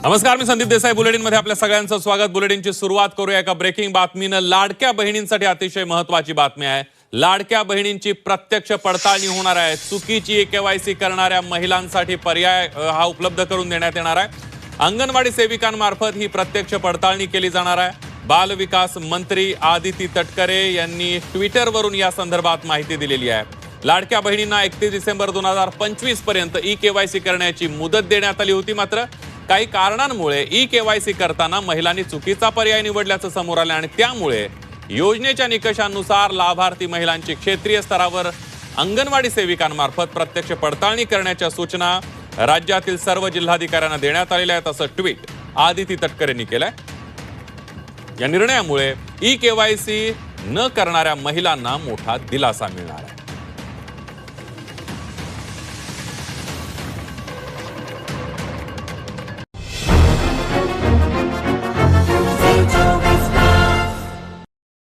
नमस्कार, मी संदीप देसाई. बुलेटिन मध्ये आपल्या सगळ्यांचं स्वागत. बुलेटिनची सुरुवात करूया एका ब्रेकिंग बातमीनं. लाडक्या बहिणींसाठी अतिशय महत्त्वाची बातमी आहे. लाडक्या बहिणींची प्रत्यक्ष पडताळणी होणार आहे. चुकीची केवायसी करणाऱ्या महिलांसाठी पर्याय हा उपलब्ध करून देण्यात येणार आहे. अंगणवाडी सेविकांमार्फत ही प्रत्यक्ष पडताळणी केली जाणार आहे. बाल विकास मंत्री आदिती तटकरे यांनी ट्विटरवरून या संदर्भात माहिती दिलेली आहे. लाडक्या बहिणींना 31 डिसेंबर 2025 पर्यंत केवायसी करण्याची मुदत देण्यात आली होती. मात्र काही कारणांमुळे केवायसी करताना महिलांनी चुकीचा पर्याय निवडल्याचं समोर आलं आणि त्यामुळे योजनेच्या निकषांनुसार लाभार्थी महिलांची क्षेत्रीय स्तरावर अंगणवाडी सेविकांमार्फत प्रत्यक्ष पडताळणी करण्याच्या सूचना राज्यातील सर्व जिल्हाधिकाऱ्यांना देण्यात आलेल्या आहेत, असं ट्विट आदिती तटकरेंनी केलंय. या निर्णयामुळे केवायसी न करणाऱ्या महिलांना मोठा दिलासा मिळणार आहे.